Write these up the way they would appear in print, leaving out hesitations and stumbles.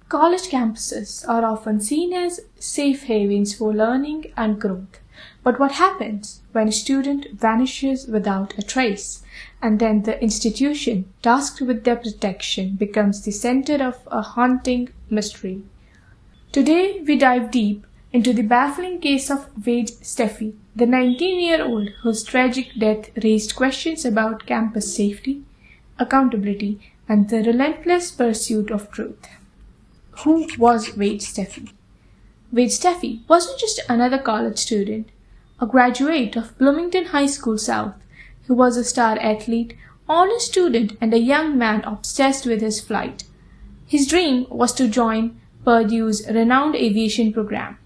College campuses are often seen as safe havens for learning and growth. But what happens when a student vanishes without a trace, and then the institution tasked with their protection becomes the center of a haunting mystery? Today, we dive deep into the baffling case of Wade Steffey, the 19-year-old whose tragic death raised questions about campus safety, accountability, and the relentless pursuit of truth. Who was Wade Steffey? Wade Steffey wasn't just another college student, a graduate of Bloomington High School South, who was a star athlete, honest student, and a young man obsessed with his flight. His dream was to join Purdue's renowned aviation program.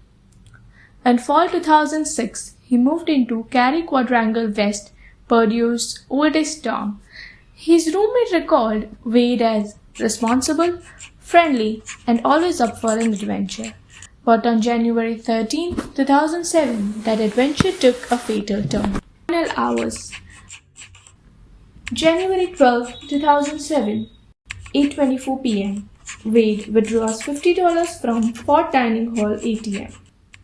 In fall 2006, he moved into Cary Quadrangle West, Purdue's oldest dorm. His roommate recalled Wade as responsible, friendly, and always up for an adventure. But on January 13, 2007, that adventure took a fatal turn. Final hours. January 12, 2007, 8:24 p.m. Wade withdraws $50 from Fort Dining Hall ATM.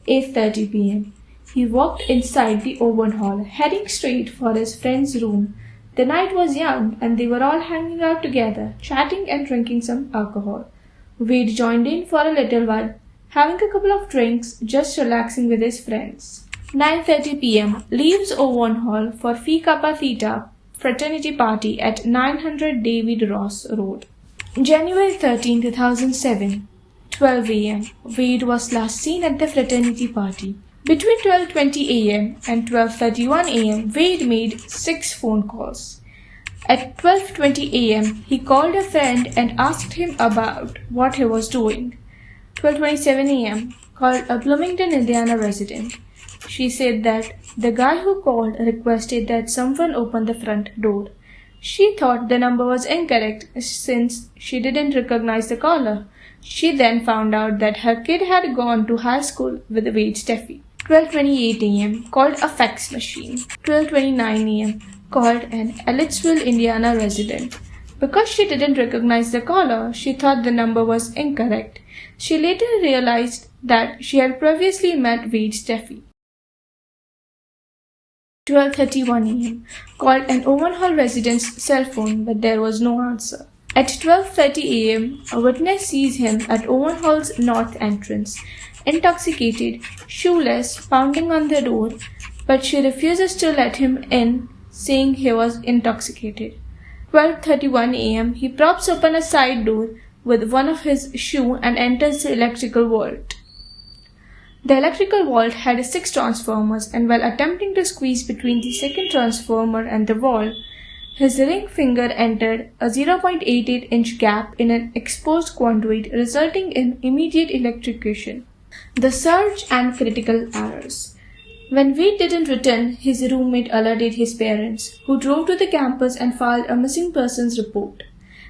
8:30 p.m. He walked inside the Owen Hall, heading straight for his friend's room. The night was young and they were all hanging out together, chatting and drinking some alcohol. Wade joined in for a little while, having a couple of drinks, just relaxing with his friends. 9:30 p.m. Leaves Owen Hall for Phi Kappa Theta fraternity party at 900 David Ross Road. January 13, 2007, 12 a.m. Wade was last seen at the fraternity party. Between 12:20 a.m. and 12:31 a.m., Wade made 6 phone calls. At 12:20 a.m., he called a friend and asked him about what he was doing. 12:27 a.m., called a Bloomington, Indiana resident. She said that the guy who called requested that someone open the front door. She thought the number was incorrect since she didn't recognize the caller. She then found out that her kid had gone to high school with Wade Steffey. 12:28 a.m. called a fax machine. 12:29 a.m. called an Ellettsville, Indiana resident. Because she didn't recognize the caller, she thought the number was incorrect. She later realized that she had previously met Wade Steffey. 12:31 a.m. called an Owen Hall resident's cell phone, but there was no answer. At 12:30 a.m., a witness sees him at Owen Hall's north entrance, intoxicated, shoeless, pounding on the door, but she refuses to let him in, saying he was intoxicated. 12:31 a.m., he props open a side door with one of his shoes and enters the electrical vault. The electrical vault had 6 transformers, and while attempting to squeeze between the second transformer and the wall, his ring finger entered a 0.88-inch gap in an exposed conduit, resulting in immediate electrocution. The surge and critical errors. When Wade didn't return, his roommate alerted his parents, who drove to the campus and filed a missing persons report.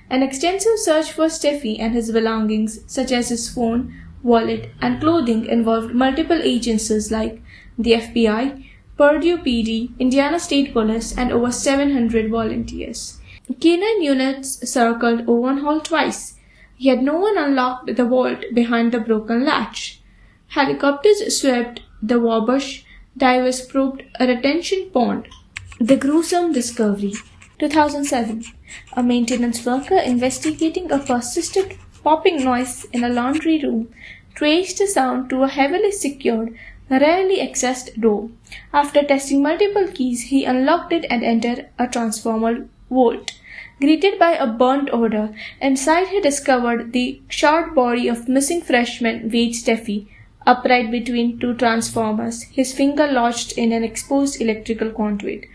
An extensive search for Steffey and his belongings, such as his phone, wallet, and clothing, involved multiple agencies like the FBI, Purdue PD, Indiana State Police, and over 700 volunteers. Canine units circled Owen Hall twice, yet no one unlocked the vault behind the broken latch. Helicopters swept the Wabash, divers probed a retention pond. The Gruesome Discovery. 2007. A maintenance worker investigating a persistent popping noise in a laundry room traced the sound to a heavily secured, rarely accessed door. After testing multiple keys, he unlocked it and entered a transformer vault. Greeted by a burnt odor, inside he discovered the short body of missing freshman Wade Steffey, upright between 2 transformers, his finger lodged in an exposed electrical conduit.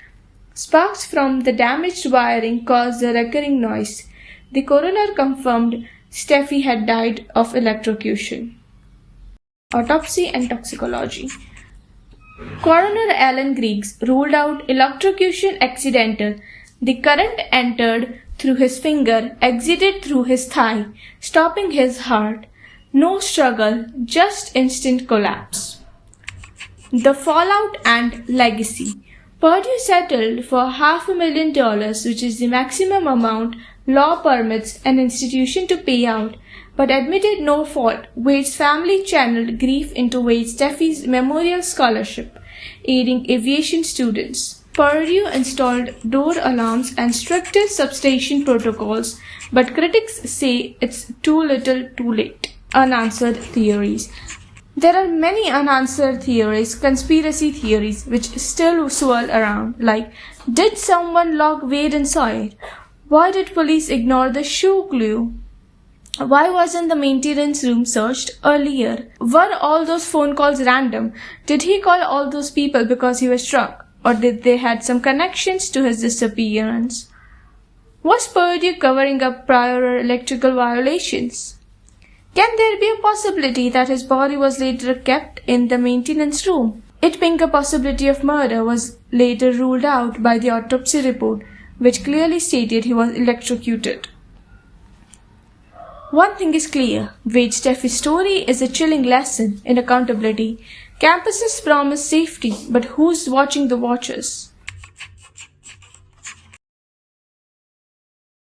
Sparks from the damaged wiring caused the recurring noise. The coroner confirmed Steffey had died of electrocution. Autopsy and Toxicology. Coroner Alan Griggs ruled out electrocution accidental. The current entered through his finger, exited through his thigh, stopping his heart. No struggle, just instant collapse. The fallout and legacy. Purdue settled for $500,000, which is the maximum amount law permits an institution to pay out, but admitted no fault. Wade's family channeled grief into Wade Steffey's memorial scholarship, aiding aviation students. Purdue installed door alarms and stricter substation protocols, but critics say it's too little too late. Unanswered theories. There are many unanswered theories, conspiracy theories, which still swirl around, like, did someone lock Wade inside? Why did police ignore the shoe clue? Why wasn't the maintenance room searched earlier? Were all those phone calls random? Did he call all those people because he was drunk? Or did they had some connections to his disappearance? Was Purdue covering up prior electrical violations? Can there be a possibility that his body was later kept in the maintenance room? It being a possibility of murder was later ruled out by the autopsy report, which clearly stated he was electrocuted. One thing is clear, Wade Steffey's story is a chilling lesson in accountability. Campuses promise safety, but who's watching the watchers?